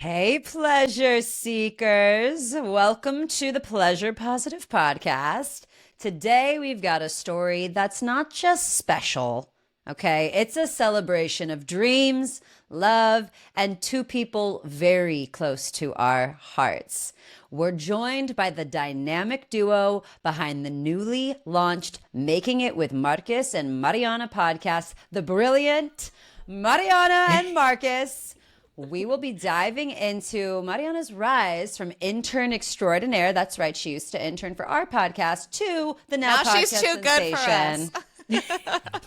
Hey, pleasure seekers. Welcome to the Pleasure Positive Podcast. Today, we've got a story that's not just special, okay? It's a celebration of dreams, love, and two people very close to our hearts. We're joined by the dynamic duo behind the newly launched Making It with Marcus and Mariana podcast, the brilliant Mariana and Marcus. We will be diving into Mariana's rise from intern extraordinaire. That's right. She used to intern for our podcast to the now podcast she's too sensation. good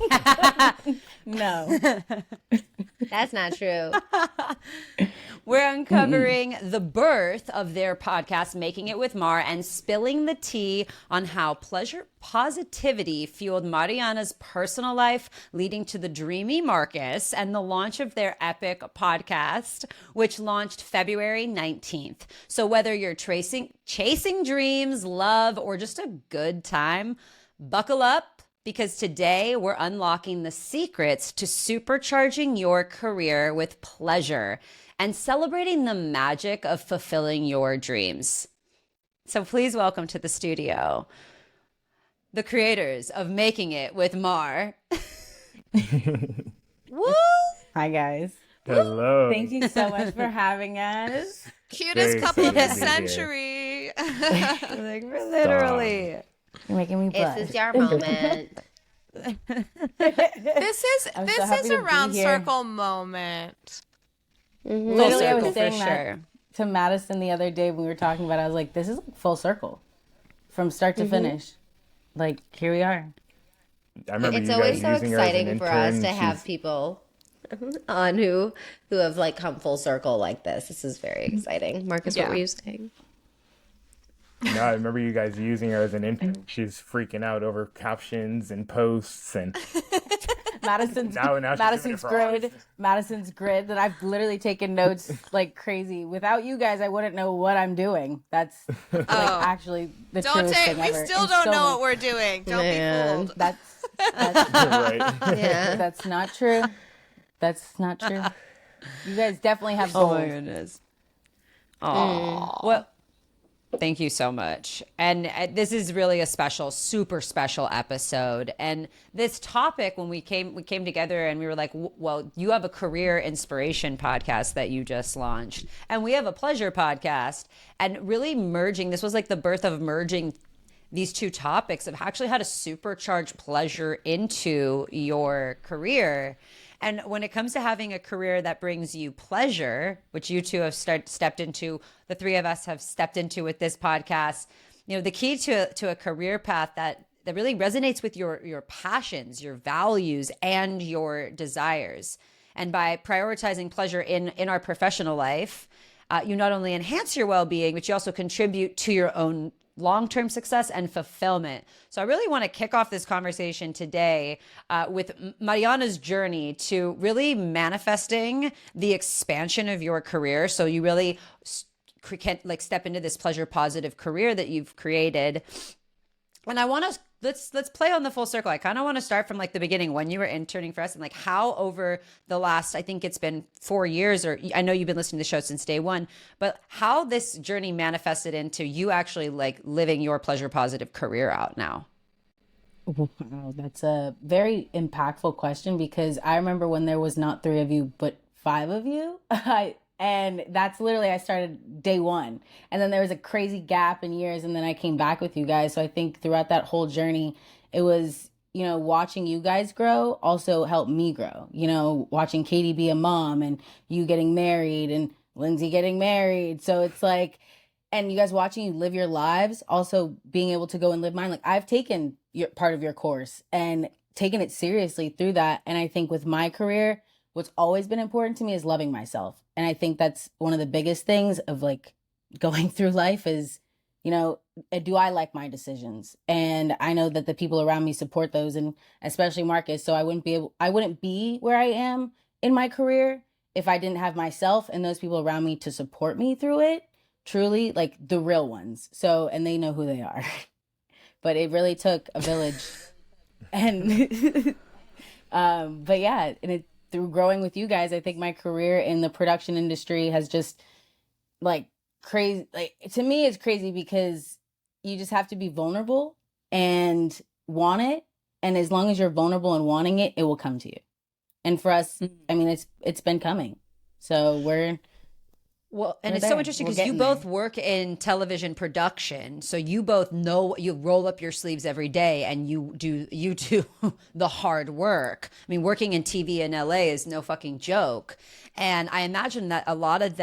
for us. No, That's not true. We're uncovering the birth of their podcast, Making It with Mar, and spilling the tea on how pleasure positivity fueled Mariana's personal life, leading to the dreamy Marcus and the launch of their epic podcast, which launched February 19th. So whether you're chasing dreams, love, or just a good time, buckle up, because today we're unlocking the secrets to supercharging your career with pleasure and celebrating the magic of fulfilling your dreams. So please welcome to the studio the creators of Making It with Mar. Woo! hi guys. Hello. Thank you so much for having us. Cutest Very couple of the excited to be century. Like, we're literally. You're making me blush. This is your moment. This is I'm so happy a to be round here. circle moment. Full Literally, I circle was for saying that sure. to Madison the other day when we were talking about it. I was like, this is like full circle from start to finish. Like, here we are. I remember It's you always guys so using her as an exciting for us intern. to have people on who have like come full circle like this. This is very exciting. Marcus, Yeah. what were you saying? No, I remember you guys using her as an intern. She's freaking out over captions and posts and Madison's now she's doing it Madison's for grid, us. Madison's grid that I've literally taken notes like crazy. Without you guys, I wouldn't know what I'm doing. That's like actually the Don't truest say thing we ever. still And don't so know many- what we're doing. Don't Man. be fooled. That's right. Yeah. that's not true. That's not true. You guys definitely have Oh goals. my goodness. Oh, well, thank you so much. And this is really a special, super special episode. And this topic, when we came together and we were like, well, you have a career inspiration podcast that you just launched, and we have a pleasure podcast, and really merging. This was like the birth of merging these two topics of actually how to supercharge pleasure into your career. And when it comes to having a career that brings you pleasure, which you two have stepped into, the three of us have stepped into with this podcast, you know, the key to a career path that really resonates with your passions, your values, and your desires. And by prioritizing pleasure in our professional life, you not only enhance your well-being, but you also contribute to your own long-term success and fulfillment. So I really want to kick off this conversation today with Mariana's journey to really manifesting the expansion of your career. So you really can like step into this pleasure positive career that you've created. And I want to let's play on the full circle. I kind of want to start from like the beginning when you were interning for us, and like how over the last, I think it's been 4 years, or I know you've been listening to the show since day one, but how this journey manifested into you actually like living your pleasure positive career out now. Wow, that's a very impactful question because I remember when there was not 3 of you, but 5 of you. And that's literally, I started day one. And then there was a crazy gap in years. And then I came back with you guys. So I think throughout that whole journey, it was, you know, watching you guys grow also helped me grow. You know, watching Katie be a mom and you getting married and Lindsay getting married. So it's like, and you guys watching you live your lives, also being able to go and live mine. Like I've taken part of your course and taken it seriously through that. And I think with my career, what's always been important to me is loving myself. And I think that's one of the biggest things of like going through life is, you know, do I like my decisions? And I know that the people around me support those, and especially Marcus. So I wouldn't be where I am in my career if I didn't have myself and those people around me to support me through it. Truly, like the real ones. So, and they know who they are. But it really took a village. And but yeah, and through growing with you guys, I think my career in the production industry has just, like crazy. Like to me, it's crazy because you just have to be vulnerable and want it. And as long as you're vulnerable and wanting it, it will come to you. And for us, I mean, it's been coming. So we're and it's there. so interesting We're because you getting both there. work in television production, so you both know, you roll up your sleeves every day and you do the hard work. I mean, working in TV in LA is no fucking joke. And I imagine that a lot of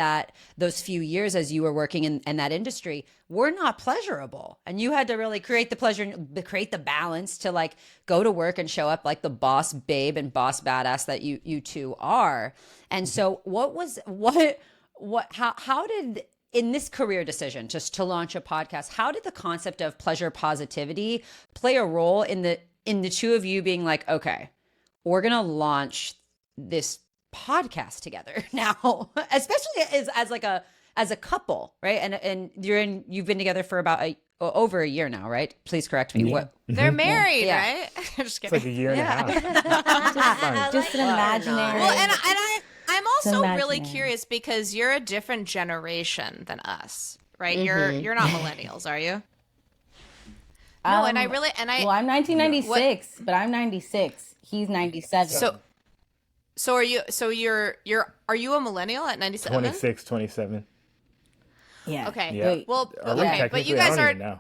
those few years as you were working in that industry were not pleasurable. And you had to really create the pleasure, create the balance to like go to work and show up like the boss babe and boss badass that you two are. And so how did, in this career decision just to launch a podcast, how did the concept of pleasure positivity play a role in the two of you being like, okay, we're going to launch this podcast together now, especially as a couple, right? And you've been together for about over a year now, right? Please correct me. Yeah. What? They're married, Yeah. right? I'm just It's kidding. like a year and a half. Just an imaginary. Well, and I'm also really imaginary. curious because you're a different generation than us, right? You're not millennials, are you? No, and I Well, I'm 1996, but I'm 96. He's 97. So are you? So are you a millennial at 97? 26, 27. Yeah. Okay. Yeah. Wait. Well, Are we okay, but technically? you guys I don't are. even know.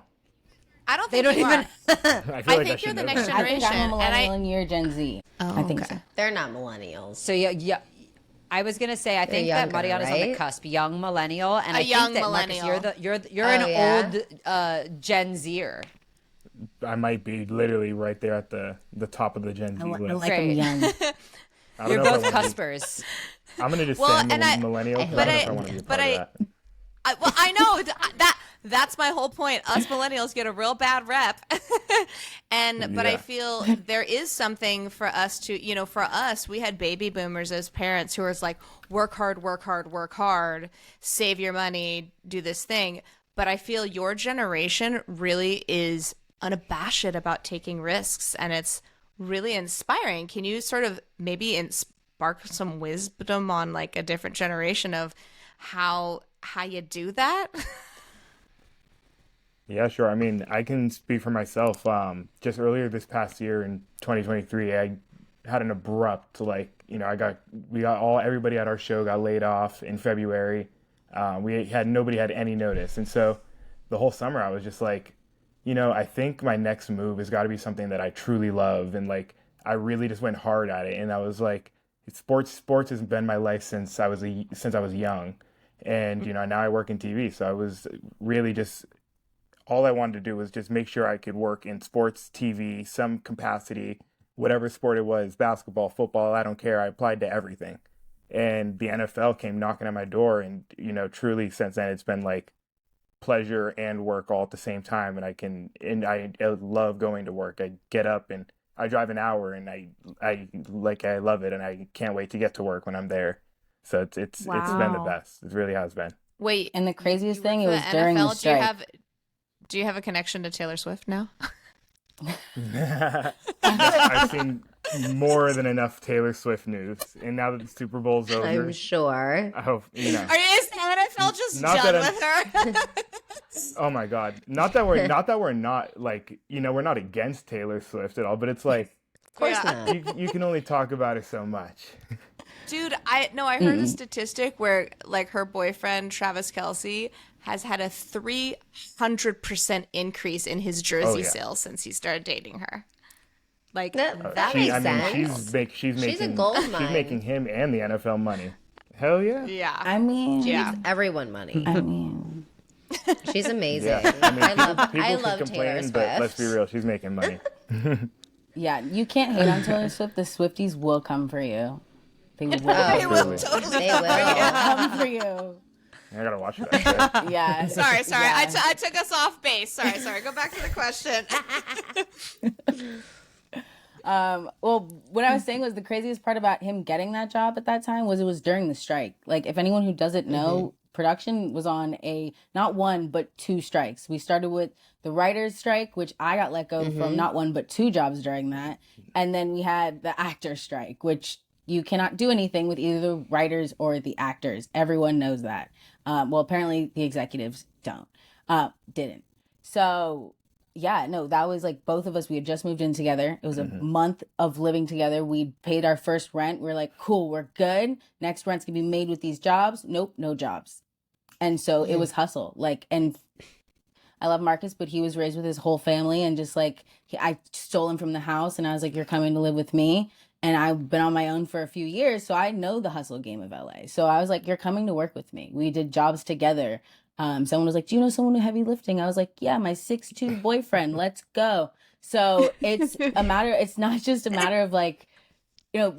I don't They think don't you even. are. I feel I like think you're should the know next that. I think generation, I'm a and millennial and you're Gen Z. I think okay. so. They're not millennials. So yeah. I was gonna say I think that younger, Mariana's on the right? cusp, young millennial, and I young think that Marcus, millennial. you're Oh, an yeah? old Gen Zer. I might be literally right there at the top of the Gen Z I list. like Great. him young. I don't You're know if both I wanna be- cuspers. I'm gonna just Well, say I'm and a I- millennial. 'Cause but I don't know if I- I want to be a but part I- of that. Well, I know that's my whole point. Us millennials get a real bad rep, but I Yeah. feel there is something for us to, for us, we had baby boomers as parents who was like, work hard, work hard, work hard, save your money, do this thing. But I feel your generation really is unabashed about taking risks, and it's really inspiring. Can you sort of maybe spark some wisdom on like a different generation of how you do that? Yeah, sure. I mean, I can speak for myself. Just earlier this past year in 2023, I had an abrupt, everybody at our show got laid off in February. Nobody had any notice. And so the whole summer I was just like, I think my next move has got to be something that I truly love. And like, I really just went hard at it. And I was like, sports has been my life since I was young. And, now I work in TV. So I was really just, all I wanted to do was just make sure I could work in sports, TV, some capacity, whatever sport it was, basketball, football, I don't care. I applied to everything. And the NFL came knocking at my door. And, truly since then, it's been like pleasure and work all at the same time. And I love going to work. I get up and I drive an hour and I love it. And I can't wait to get to work when I'm there. So it's been the best. It really has been. Wait, And the craziest thing, it for was the during the NFL, strike. do you have a connection to Taylor Swift now? I've seen more than enough Taylor Swift news. And now that the Super Bowl's over, I'm sure. I hope, Is the NFL just Not done that with her? oh my God. Not that we're not like, we're not against Taylor Swift at all, but it's like, Of course Yeah. not. you can only talk about it so much. Dude, I heard a statistic where like her boyfriend Travis Kelce has had a 300% increase in his jersey yeah. sales since he started dating her. Like That makes sense. She's She's a gold she's mine. making him and the NFL money. Hell yeah. yeah. I mean, Yeah. Everyone money. I mean, She's amazing. Yeah. I mean, I people love can Taylor complain, Swift. but let's be real, she's making money. yeah, you can't hate on Taylor Swift. The Swifties will come for you. They will They will Absolutely. totally They come will. for you. come for you. I gotta watch that shit. Yeah. Sorry. Yeah. I took us off base. Sorry. Go back to the question. Well, what I was saying was the craziest part about him getting that job at that time was it was during the strike. Like, if anyone who doesn't know, production was on not one, but two strikes. We started with the writer's strike, which I got let go from not one, but two jobs during that. And then we had the actor's strike, which you cannot do anything with either the writers or the actors. Everyone knows that. Well, apparently the executives didn't. So yeah, no, that was like both of us. We had just moved in together. It was a month of living together. We paid our first rent. We're like, cool, we're good. Next rent's gonna be made with these jobs. Nope, no jobs. And so it was hustle. Like, and I love Marcus, but he was raised with his whole family, and just like I stole him from the house, and I was like, "You're coming to live with me." And I've been on my own for a few years, so I know the hustle game of LA. So I was like, "You're coming to work with me." We did jobs together. Someone was like, "Do you know someone who heavy lifting?" I was like, "Yeah, my 6'2" boyfriend. Let's go." So it's a matter. It's not just a matter of like, you know.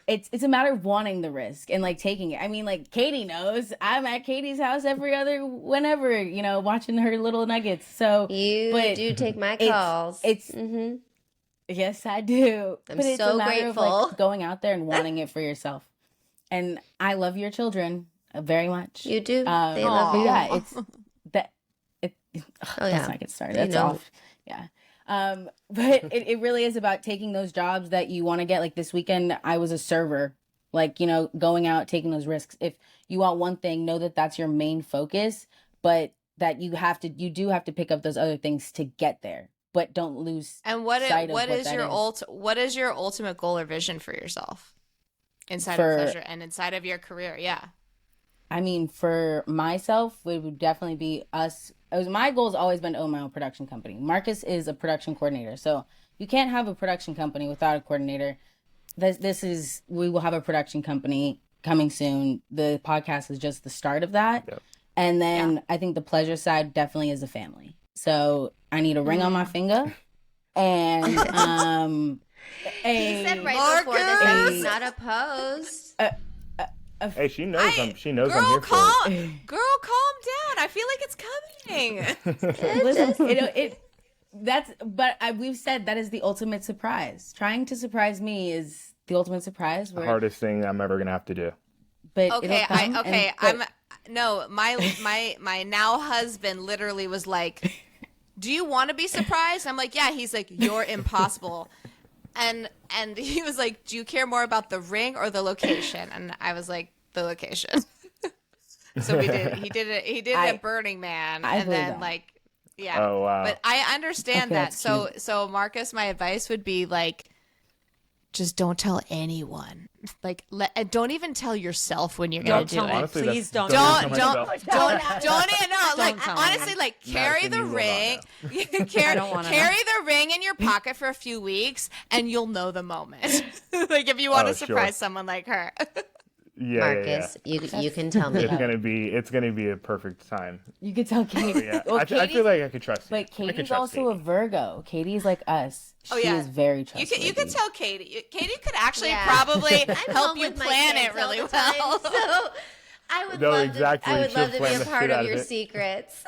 It's a matter of wanting the risk and like taking it. I mean, like Katie knows I'm at Katie's house whenever, watching her little nuggets. So You do take my calls. It's yes, I do. I'm but it's so a matter grateful. of like going out there and wanting it for yourself. And I love your children very much. You do. They love you. Yeah, it's that. Oh, yeah. Let's not get started. They That's know. off. Yeah. But it really is about taking those jobs that you want to get. Like this weekend, I was a server, like, going out, taking those risks. If you want one thing, know that that's your main focus, but that you do have to pick up those other things to get there, but don't lose And sight of what is that your is. what is your ultimate goal or vision for yourself inside For- of pleasure and inside of your career? Yeah. I mean, for myself, it would definitely be us. My goal has always been to own my own production company. Marcus is a production coordinator, so you can't have a production company without a coordinator. We will have a production company coming soon. The podcast is just the start of that. Yep. And then I think the pleasure side definitely is a family. So I need a ring on my finger, and He said right before this that he's not opposed. Hey, she knows she knows I'm Girl, here for it. calm down. I feel like it's coming. Listen, we've said that is the ultimate surprise. Trying to surprise me is the ultimate surprise. The hardest thing I'm ever gonna have to do. But Okay, it'll come, my now husband literally was like, "Do you want to be surprised?" I'm like, "Yeah." He's like, "You're impossible." And he was like, "Do you care more about the ring or the location?" And I was like, "The location." So we did. He did it. He did it at Burning Man, I and believe then that. like, yeah. Oh, wow. But I understand Okay, that. that's So cute. Marcus, my advice would be like, just don't tell anyone. Like, don't even tell yourself when you're gonna Don't do tell it. me. Honestly, Please that's- don't. Don't like tell honestly me. like carry Madison, the you will not ring I carry don't wanna the ring in your pocket for a few weeks and you'll know the moment. Like if you want Oh, to surprise sure. someone like her. Yeah, Marcus, you can tell me. It's gonna be a perfect time. You could tell Katie. Yeah, Well, I feel like I could trust you. but I could Katie's trust also a Katie. Virgo. Katie's like us. Oh, She yeah. is very You trustworthy. can tell Katie. Katie could actually Yeah. probably I'm help home you with my plan kids it really all the time, well. So I would No, love exactly. to. I would She'll love to be plan a the part shit of out of your it. secrets.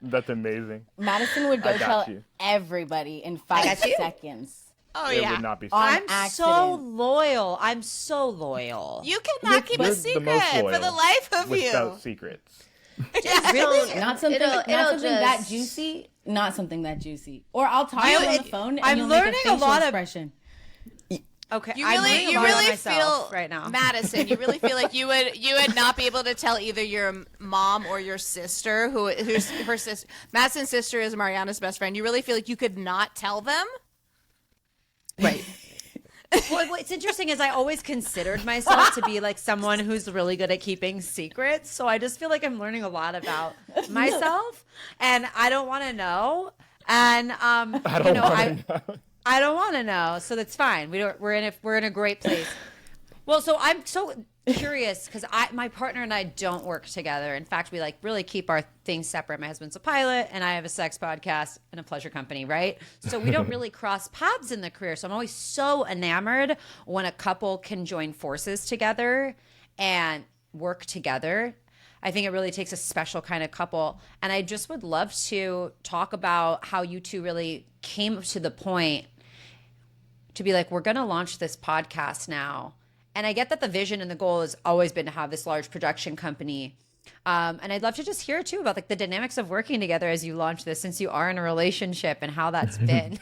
That's amazing. Madison would go I got tell you. everybody in 5 got you. seconds. Oh It yeah. would not be. On I'm so accident. loyal. I'm so loyal. You cannot keep You're a the secret most for loyal the life of without you. secrets. Really? Not something, that just... juicy. Not something that juicy. Or I'll talk to you on the phone and I'm you'll learning make a a facial lot of- expression. Okay, You I'm really, learning a you lot about really myself feel right now. Madison. You really feel like you would not be able to tell either your mom or your sister, who's her sister. Madison's sister is Mariana's best friend. You really feel like you could not tell them. Right. Well, what's interesting is I always considered myself to be like someone who's really good at keeping secrets. So I just feel like I'm learning a lot about myself, and I don't want to know. And I don't want to know. I don't want to know, so that's fine. We're in a great place. Well, so I'm so curious because my partner and I don't work together. In fact, we like really keep our things separate. My husband's a pilot, and I have a sex podcast and a pleasure company, right? So we don't really cross paths in the career. So I'm always so enamored when a couple can join forces together and work together. I think it really takes a special kind of couple. And I just would love to talk about how you two really came to the point to be like, we're going to launch this podcast now. And I get that the vision and the goal has always been to have this large production company. And I'd love to just hear too about like the dynamics of working together as you launch this, since you are in a relationship, and how that's been.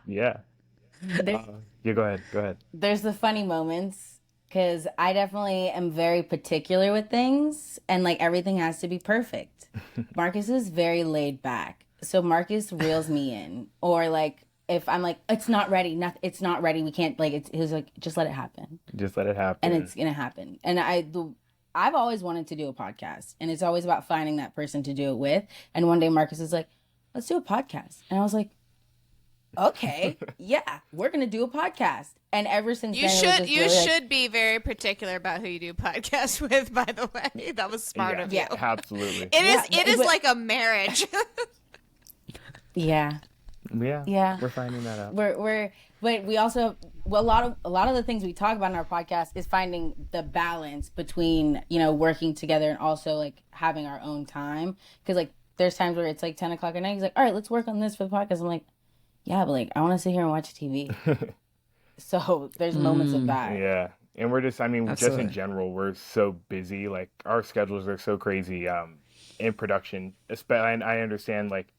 Yeah. There- Yeah. Go ahead. There's the funny moments Because I definitely am very particular with things, and like everything has to be perfect. Marcus is very laid back. So Marcus reels me in. Or like if I'm like, it's not ready, it's not ready, we can't like he's like, just let it happen. Just let it happen. And it's gonna happen. And I've always wanted to do a podcast, and it's always about finding that person to do it with. And one day Marcus is like, let's do a podcast. And I was like, okay, yeah, we're gonna do a podcast. And ever since You then, should really should be very particular about who you do podcasts with. By the way, that was smart of you. Yeah. Absolutely. It is like a marriage. yeah. Yeah. We're finding that out. But we also a lot of the things we talk about in our podcast is finding the balance between, you know, working together and also like having our own time. Because like there's times where it's like 10 o'clock at night. He's like, all right, let's work on this for the podcast. I'm like, yeah, but like I want to sit here and watch TV. So there's moments of that. Yeah. And we're just, I mean, just Absolutely. in general, we're so busy. Like our schedules are so crazy in production. And I understand, like,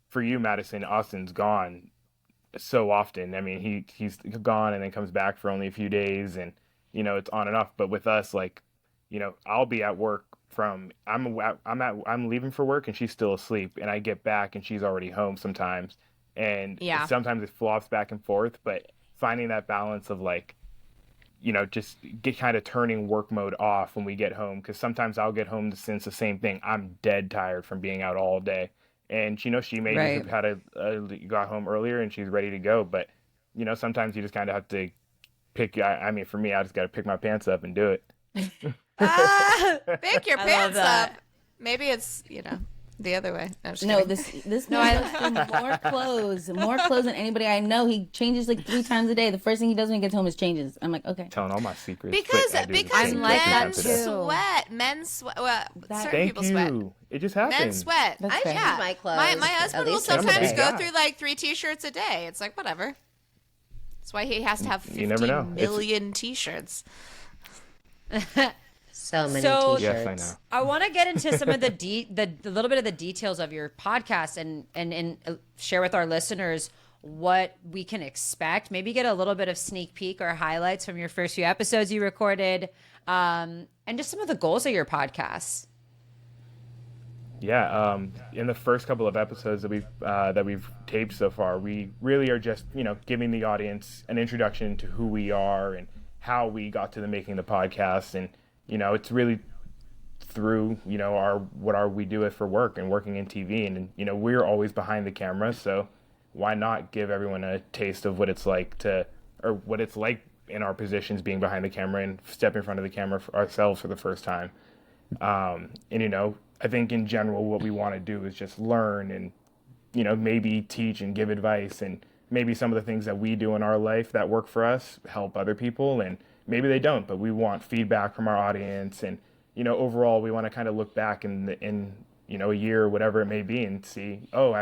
for you, Madison, Austin's gone so often. I mean, he's gone and then comes back for only a few days, and you know, it's on and off. But with us, like, you know, I'll be at work from I'm leaving for work and she's still asleep, and I get back and she's already home sometimes, and Yeah. sometimes it flops back and forth. But finding that balance of like, you know, just get kind of turning work mode off when we get home, because sometimes I'll get home since the same thing. I'm dead tired from being out all day, and you know, she may Right. just have had got home earlier and she's ready to go. But you know, sometimes you just kind of have to pick. I mean, for me, I just got to pick my pants up and do it. Pick your I love pants that. up. Maybe it's, you know, the other way. No, I'm just No, kidding. this man looks for more clothes than anybody I know. He changes like 3 times a day. The first thing he does when he gets home is changes. I'm like, okay. Telling all my secrets. Because but I do the because same I'm like thing that men sometimes a day. too. sweat. Men sweat. Well, certain Thank people you. sweat. It just happens. Men sweat. That's I fair. change my clothes. My at husband will least once a sometimes day. go guy. through like 3 t-shirts a day. It's like, whatever. That's why he has to have You never 50 know. million t-shirts. So many So- t-shirts. Yes, I know. I want to get into some of the the little bit of the details of your podcast and share with our listeners what we can expect. Maybe get a little bit of sneak peek or highlights from your first few episodes you recorded, and just some of the goals of your podcast. Yeah, in the first couple of episodes that we've taped so far, we really are just, you know, giving the audience an introduction to who we are and how we got to the making of the podcast. And you know, it's really through, you know, we do it for work and working in TV, and you know, we're always behind the camera, so why not give everyone a taste of what it's like in our positions, being behind the camera and step in front of the camera for ourselves for the first time. And you know, I think in general what we want to do is just learn and, you know, maybe teach and give advice, and maybe some of the things that we do in our life that work for us help other people, and maybe they don't, but we want feedback from our audience. And you know, overall we want to kind of look back in you know, a year or whatever it may be and see, oh,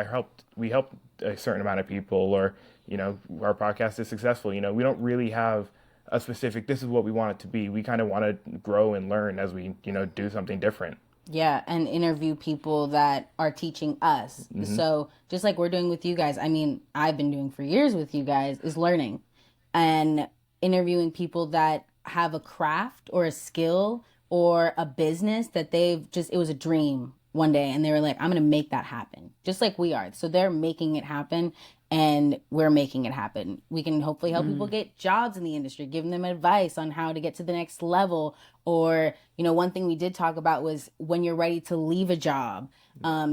we helped a certain amount of people, or you know, our podcast is successful. You know, we don't really have a specific, this is what we want it to be. We kind of want to grow and learn as we, you know, do something different. Yeah, and interview people that are teaching us. So just like we're doing with you guys, I mean, I've been doing for years with you guys, is learning and interviewing people that have a craft or a skill or a business that it was a dream one day and they were like, I'm going to make that happen, just like we are. So they're making it happen and we're making it happen. We can hopefully help people get jobs in the industry, giving them advice on how to get to the next level. Or, you know, one thing we did talk about was when you're ready to leave a job.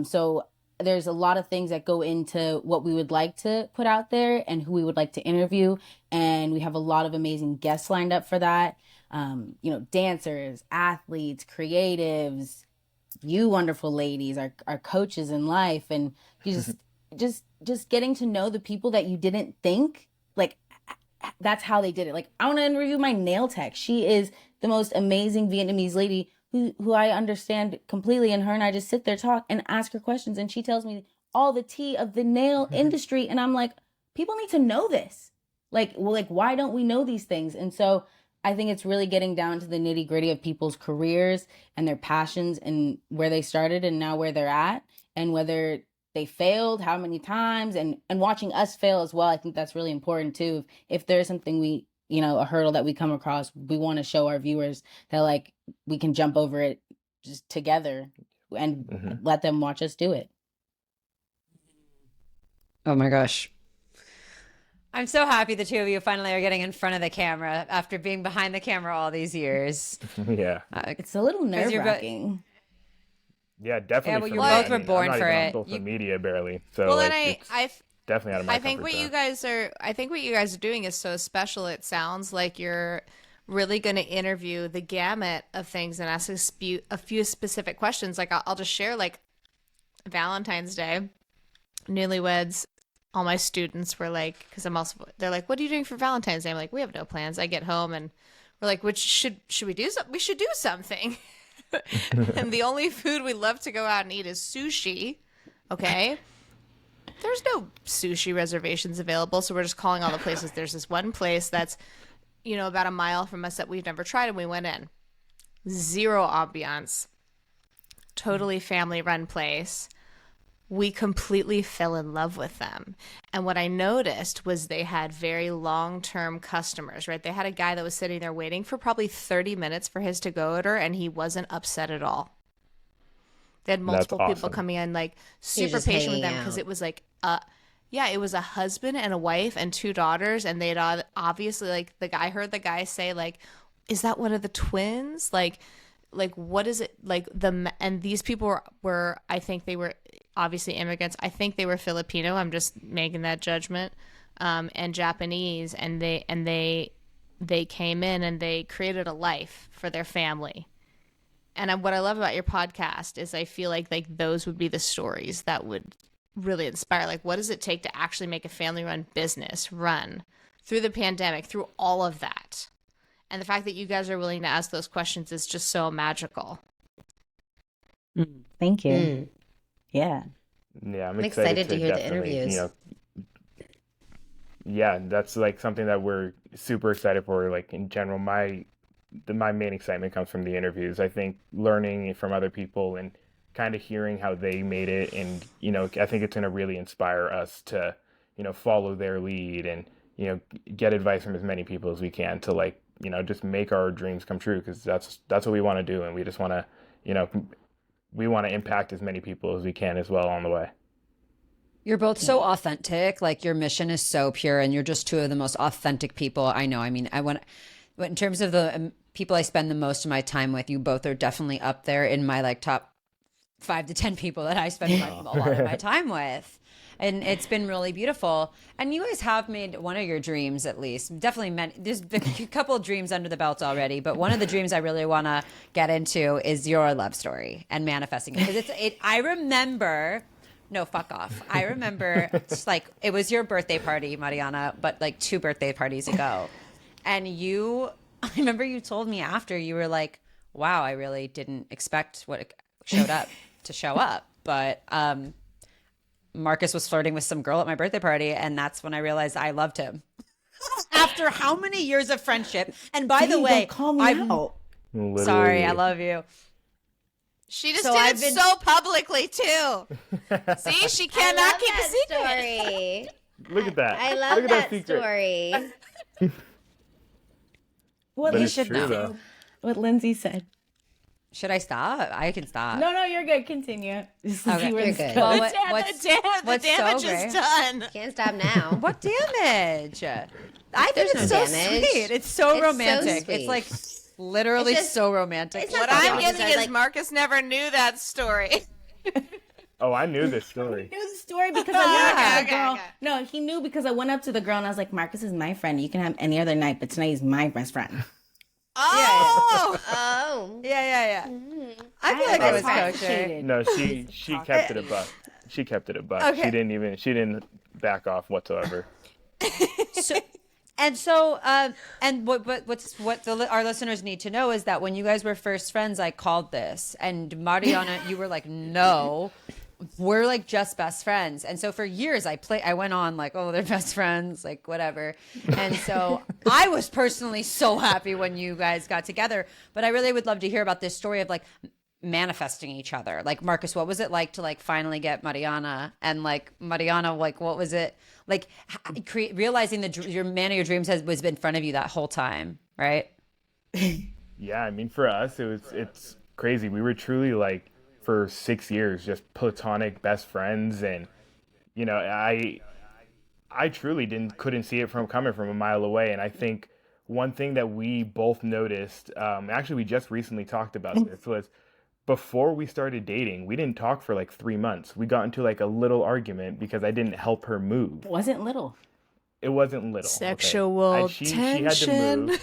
So there's a lot of things that go into what we would like to put out there and who we would like to interview. And we have a lot of amazing guests lined up for that. You know, dancers, athletes, creatives, you wonderful ladies, our coaches in life. And you just getting to know the people that you didn't think, like, that's how they did it. Like, I want to interview my nail tech. She is the most amazing Vietnamese lady who I understand completely, and her and I just sit there, talk, and ask her questions, and she tells me all the tea of the nail industry, and I'm like, people need to know this. Like, why don't we know these things? And so I think it's really getting down to the nitty gritty of people's careers and their passions and where they started and now where they're at, and whether they failed, how many times, and watching us fail as well. I think that's really important too. If there's something we a hurdle that we come across, we want to show our viewers that like we can jump over it just together and let them watch us do it. Oh my gosh. I'm so happy the two of you finally are getting in front of the camera after being behind the camera all these years. Yeah. It's a little nerve-wracking. Yeah, definitely. Yeah, well, you both were born for it. I'm not even on social media barely, so Well, like, and it's definitely out of my I think comfort what zone. you guys are, I think what you guys are doing is so special. It sounds like you're really going to interview the gamut of things and ask a few specific questions. Like I'll just share, like Valentine's Day, newlyweds. All my students were like, because they're like, what are you doing for Valentine's Day? I'm like, we have no plans. I get home and we're like, should we do something? We should do something. And the only food we love to go out and eat is sushi. Okay. There's no sushi reservations available. So we're just calling all the places. There's this one place that's, about a mile from us that we've never tried. And we went in. Zero ambiance. Totally family run place. We completely fell in love with them. And what I noticed was they had very long-term customers, right? They had a guy that was sitting there waiting for probably 30 minutes for his to-go order, and he wasn't upset at all. They had multiple people coming in, like super patient with them because it was like, it was a husband and a wife and 2 daughters, and they had obviously, like, I heard the guy say, like, is that one of the twins? Like what is it like and these people were I think they were obviously immigrants. I think they were Filipino. I'm just making that judgment. And Japanese, and they came in and they created a life for their family. And what I love about your podcast is I feel like those would be the stories that would really inspire. Like, what does it take to actually make a family-run business run through the pandemic, through all of that? And the fact that you guys are willing to ask those questions is just so magical. Thank you. Yeah. Yeah, I'm excited to hear the interviews. Yeah, that's like something that we're super excited for. Like in general, my main excitement comes from the interviews. I think learning from other people and kind of hearing how they made it, and I think it's going to really inspire us to follow their lead and get advice from as many people as we can to just make our dreams come true, because that's what we want to do, and we just want to we want to impact as many people as we can as well on the way. You're both so authentic. Like, your mission is so pure, and you're just two of the most authentic people I know. I mean, in terms of the people I spend the most of my time with, you both are definitely up there in my top 5 to 10 people that I spend a lot of my time with. And it's been really beautiful. And you guys have made one of your dreams, at least. Definitely, there's been a couple of dreams under the belt already. But one of the dreams I really want to get into is your love story and manifesting it. Because I remember, no, fuck off. I remember, it was your birthday party, Mariana, but 2 birthday parties ago. And I remember you told me after, you were like, wow, I really didn't expect what showed up to show up. But, Marcus was flirting with some girl at my birthday party, and that's when I realized I loved him. After how many years of friendship? And by the way, call me out. Literally. Sorry, I love you. She just did it so publicly too. See, she cannot keep a secret. Story. Look at that. I love Look at that story. What But you it's should true, know. though. What Lindsay said. Should I stop? I can stop. No, you're good. Continue. Okay, you're good. Well, The damage is done. Can't stop now. What damage? I think There's it's no so damage. sweet. It's so It's so romantic. sweet. It's literally It's just- so romantic. it's not What the I'm damage, getting is like- Marcus never knew that story. Oh, I knew this story. He knew the story because I went up to the girl. Okay. No, he knew because I went up to the girl and I was like, Marcus is my friend. You can have any other night, but tonight is my best friend. Oh, Oh. Yeah. I feel like it was kosher. appreciated. No, she kept it a buck. She kept it a buck. Okay. She didn't back off whatsoever. And our listeners need to know is that when you guys were first friends, I called this, and Mariana, you were like, no, we're just best friends. And so for years I went on oh, they're best friends, whatever. And so I was personally so happy when you guys got together, but I really would love to hear about this story of manifesting each other. Like, Marcus, what was it like to like finally get Mariana, and like Mariana, like what was it like realizing your man of your dreams was in front of you that whole time, right? Yeah, I mean, for us, it's crazy. We were truly like for 6 years just platonic best friends, and I truly couldn't see it from coming from a mile away. And I think one thing that we both noticed, actually, we just recently talked about this, was before we started dating, we didn't talk for like 3 months. We got into like a little argument because I didn't help her move. It wasn't little. It wasn't little. Sexual tension. She had to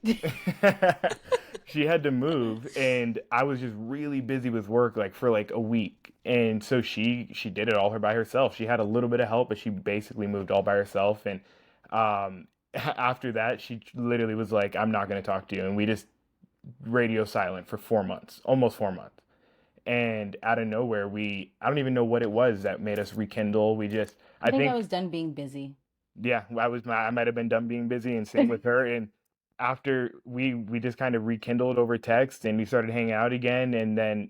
move. She had to move, and I was just really busy with work like for like a week. And so she did it all by herself. She had a little bit of help, but she basically moved all by herself. And after that, she literally was like, I'm not going to talk to you. And we just radio silent for 4 months, almost 4 months. And out of nowhere, I don't even know what it was that made us rekindle. I think I was done being busy. Yeah, I might have been done being busy, and same with her. And after we just kind of rekindled over text, and we started hanging out again. And then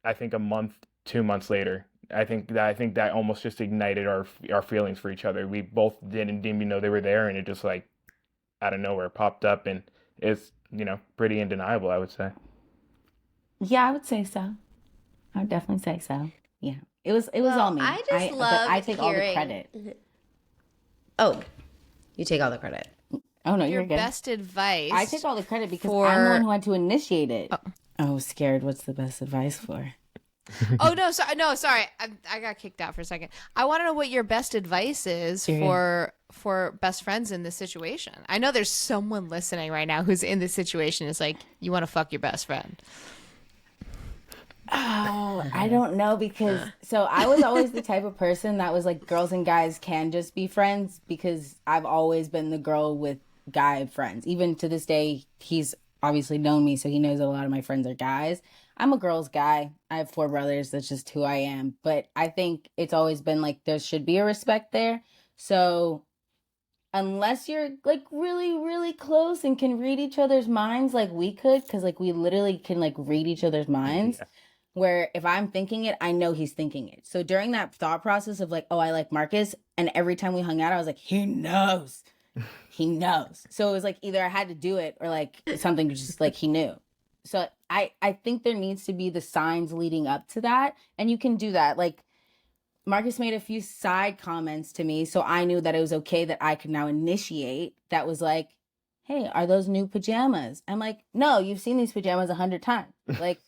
I think a month, 2 months later, I think that almost just ignited our feelings for each other. We both didn't even know they were there, and it just like out of nowhere popped up, and it's pretty undeniable, I would say. Yeah, I would say so. I would definitely say so. Yeah, it was all me. I just love I take all the hearing- credit. Oh, you take all the credit. Oh no, Your you're good. best advice. I take all the credit because I'm the one who had to initiate it. I was scared. What's the best advice for? Oh no, sorry. I got kicked out for a second. I want to know what your best advice is for best friends in this situation. I know there's someone listening right now who's in this situation. It's like, you want to fuck your best friend. Oh, I don't know, because so I was always the type of person that was like, girls and guys can just be friends, because I've always been the girl with guy friends. Even to this day, he's obviously known me, so he knows that a lot of my friends are guys. I'm a girl's guy. I have 4 brothers. That's just who I am. But I think it's always been like, there should be a respect there. So unless you're like really, really close and can read each other's minds like we could, because like we literally can like read each other's minds. Yeah. Where if I'm thinking it, I know he's thinking it. So during that thought process of like, oh, I like Marcus, and every time we hung out, I was like, he knows. He knows. So it was like either I had to do it or like something just like he knew. So I think there needs to be the signs leading up to that. And you can do that. Like Marcus made a few side comments to me, so I knew that it was okay that I could now initiate. That was like, hey, are those new pajamas? I'm like, no, you've seen these pajamas 100 times. Like,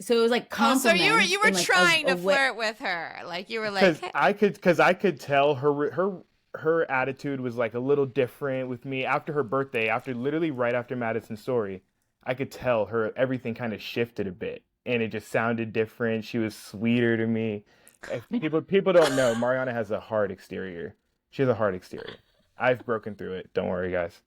so it was like compliments. So you were like trying to flirt with her, like you were like, because I could tell her attitude was like a little different with me after her birthday, literally right after Madison's story. I could tell her everything kind of shifted a bit, and it just sounded different. She was sweeter to me. If people don't know, Mariana has a hard exterior. She has a hard exterior. I've broken through it. Don't worry, guys.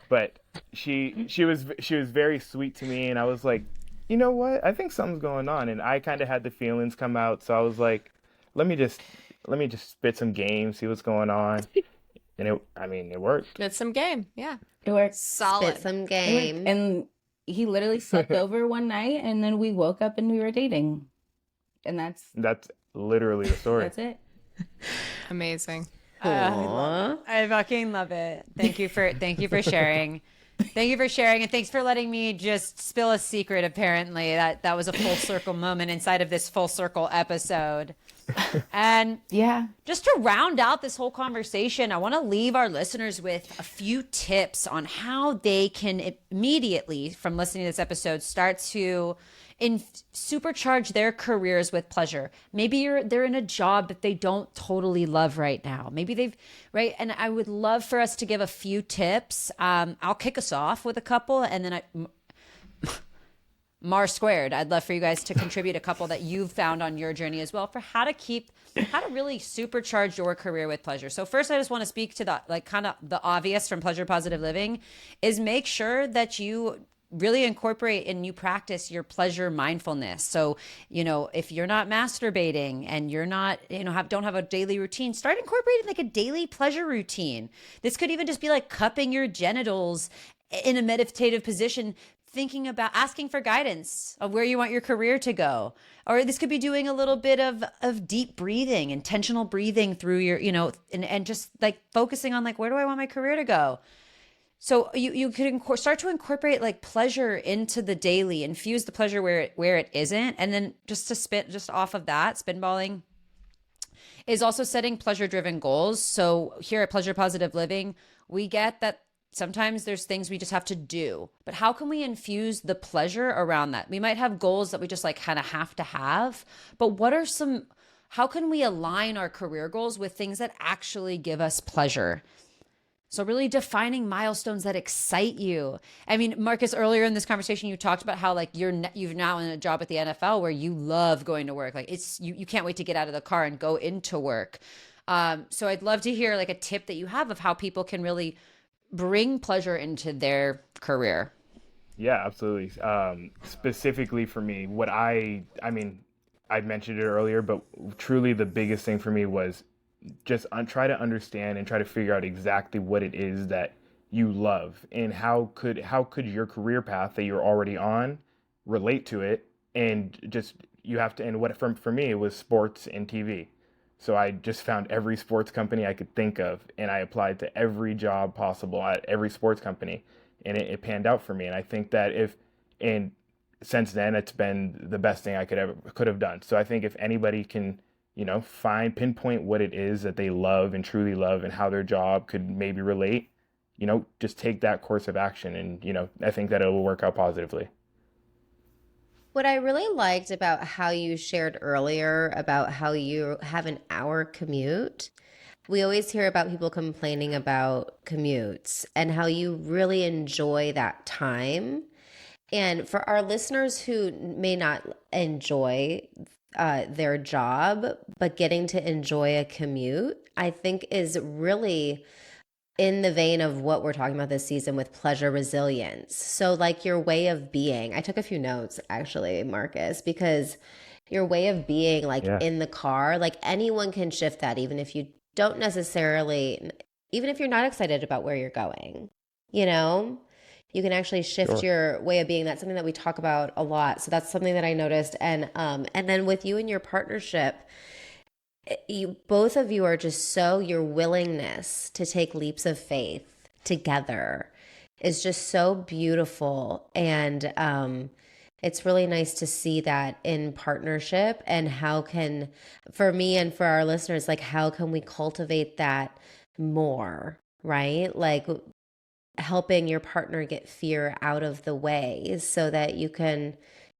But she was very sweet to me, and I was like, you know what? I think something's going on, and I kind of had the feelings come out. So I was like, let me just spit some game, see what's going on, and it worked. Spit some game, yeah, it worked. Solid. Spit some game, and he literally slept over one night, and then we woke up and we were dating, and that's literally the story. That's it. Amazing. I fucking love it. Thank you for sharing. Thank you for sharing, and thanks for letting me just spill a secret. Apparently, that was a full circle moment inside of this full circle episode. And yeah, just to round out this whole conversation, I want to leave our listeners with a few tips on how they can immediately, from listening to this episode, start to supercharge their careers with pleasure. Maybe they're in a job that they don't totally love right now. Maybe right? And I would love for us to give a few tips. I'll kick us off with a couple, and then Mar squared, I'd love for you guys to contribute a couple that you've found on your journey as well for how to really supercharge your career with pleasure. So first, I just want to speak to the obvious from Pleasure Positive Living is make sure that you really incorporate and you practice your pleasure mindfulness. So, if you're not masturbating and you're not, don't have a daily routine, start incorporating like a daily pleasure routine. This could even just be like cupping your genitals in a meditative position, thinking about asking for guidance of where you want your career to go. Or this could be doing a little bit of deep breathing, intentional breathing through your, and just like focusing on like, where do I want my career to go? So you could start to incorporate like pleasure into the daily, infuse the pleasure where it isn't. And then just to spit just off of that, spinballing is also setting pleasure driven goals. So here at Pleasure Positive Living, we get that sometimes there's things we just have to do, but how can we infuse the pleasure around that? We might have goals that we just like kind of have to have, but how can we align our career goals with things that actually give us pleasure? So really defining milestones that excite you. I mean, Marcus, earlier in this conversation, you talked about how like you've now in a job at the NFL where you love going to work. Like you can't wait to get out of the car and go into work. So I'd love to hear like a tip that you have of how people can really bring pleasure into their career. Yeah, absolutely. Specifically for me, I mean, I mentioned it earlier, but truly the biggest thing for me was just try to understand and try to figure out exactly what it is that you love, and how could your career path that you're already on relate to it. And just you have to, and what for me it was sports and TV. So I just found every sports company I could think of, and I applied to every job possible at every sports company, and it panned out for me. And I think that and since then it's been the best thing I could have done. So I think if anybody can, pinpoint what it is that they love and truly love, and how their job could maybe relate, just take that course of action, and I think that it will work out positively. What I really liked about how you shared earlier about how you have an hour commute, we always hear about people complaining about commutes and how you really enjoy that time. And for our listeners who may not enjoy their job, but getting to enjoy a commute, I think is really in the vein of what we're talking about this season with pleasure resilience. So like your way of being, I took a few notes actually, Marcus, because your way of being like in the car, like anyone can shift that, even if you don't necessarily, even if you're not excited about where you're going, you can actually shift your way of being. That's something that we talk about a lot. So that's something that I noticed. And then with you and your partnership, both of you are just your willingness to take leaps of faith together is just so beautiful. And it's really nice to see that in partnership. And for me and for our listeners, like how can we cultivate that more, right? Like helping your partner get fear out of the way so that you can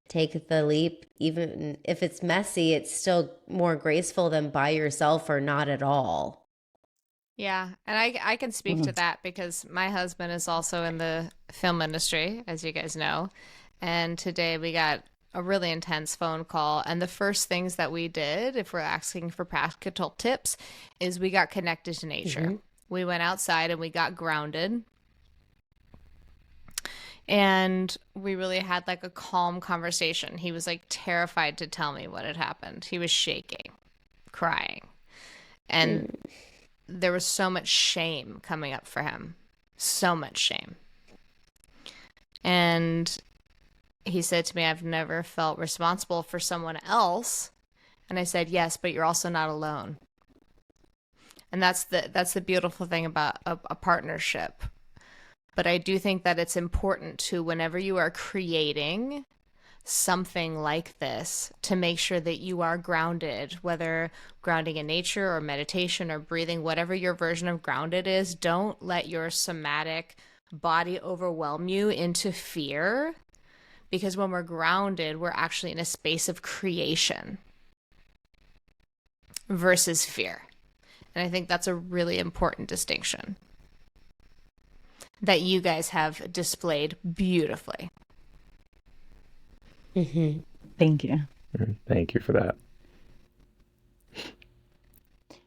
take the leap. Even if it's messy, it's still more graceful than by yourself or not at all. Yeah, and I can speak to that because my husband is also in the film industry, as you guys know. And today we got a really intense phone call. And the first things that we did, if we're asking for practical tips, is we got connected to nature. Mm-hmm. We went outside and we got grounded. And we really had like a calm conversation. He was like terrified to tell me what had happened. He was shaking, crying. And there was so much shame coming up for him. So much shame. And he said to me, I've never felt responsible for someone else. And I said, yes, but you're also not alone. And that's the beautiful thing about a partnership. But I do think that it's important to, whenever you are creating something like this, to make sure that you are grounded, whether grounding in nature or meditation or breathing, whatever your version of grounded is. Don't let your somatic body overwhelm you into fear, because when we're grounded, we're actually in a space of creation versus fear. And I think that's a really important distinction that you guys have displayed beautifully. Mm-hmm. Thank you. Thank you for that.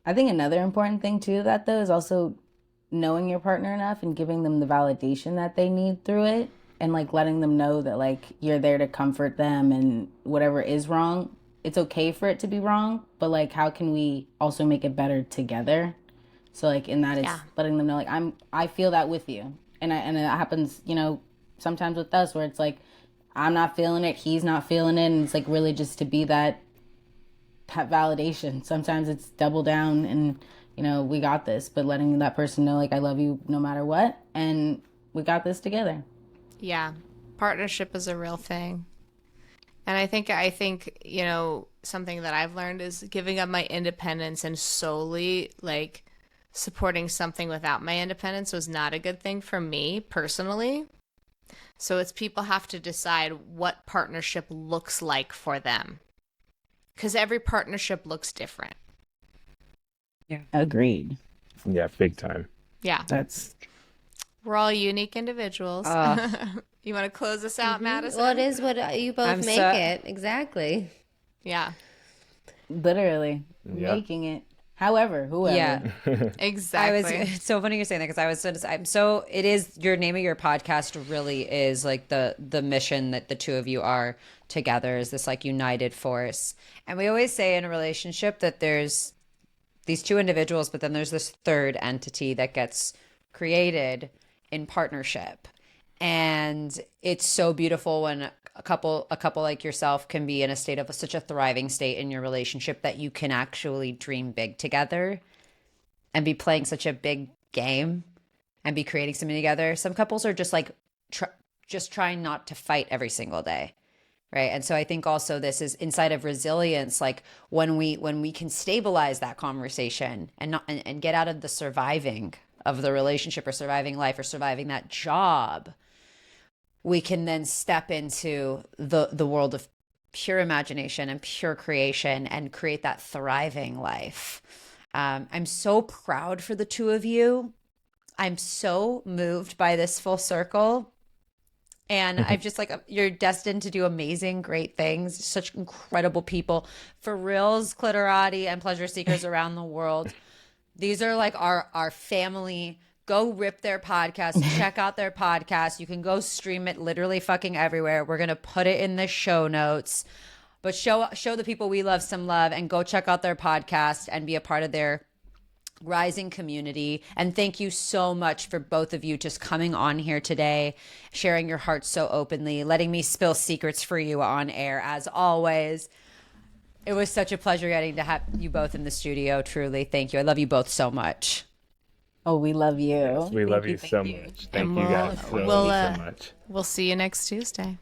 I think another important thing too, that though, is also knowing your partner enough and giving them the validation that they need through it, and like letting them know that like you're there to comfort them, and whatever is wrong, it's okay for it to be wrong, but like how can we also make it better together? So like in that is letting them know like I feel that with you. And it happens, sometimes with us where it's like, I'm not feeling it, he's not feeling it, and it's like really just to be that validation. Sometimes it's double down and, you know, we got this, but letting that person know, like, I love you no matter what, and we got this together. Yeah. Partnership is a real thing. And I think, you know, something that I've learned is giving up my independence and solely like supporting something without my independence was not a good thing for me personally. So it's people have to decide what partnership looks like for them. Because every partnership looks different. Yeah. Agreed. Yeah, big time. Yeah. We're all unique individuals. You want to close us out, Madison? Well, it is what you both make it. Exactly. Yeah. Literally making it. However, whoever. Yeah. Exactly. It's so funny you're saying that because it is your name of your podcast really is like the mission that the two of you are together is this like united force. And we always say in a relationship that there's these two individuals, but then there's this third entity that gets created in partnership. And it's so beautiful when a couple like yourself can be in a state of such a thriving state in your relationship that you can actually dream big together and be playing such a big game and be creating something together. Some couples are just like just trying not to fight every single day. Right. And so I think also this is inside of resilience, like when we can stabilize that conversation and get out of the surviving of the relationship or surviving life or surviving that job, we can then step into the world of pure imagination and pure creation and create that thriving life. I'm so proud for the two of you. I'm so moved by this full circle. And I've just like, you're destined to do amazing, great things. Such incredible people. For reals, clitorati and pleasure seekers around the world. These are like our family. Go rip their podcast. Check out their podcast. You can go stream it literally fucking everywhere. We're going to put it in the show notes. But show the people we love some love and go check out their podcast and be a part of their rising community. And thank you so much for both of you just coming on here today, sharing your hearts so openly, letting me spill secrets for you on air as always. It was such a pleasure getting to have you both in the studio. Truly. Thank you. I love you both so much. Oh, we love you. Yes, we love you so much. Thank you guys so much. We'll see you next Tuesday.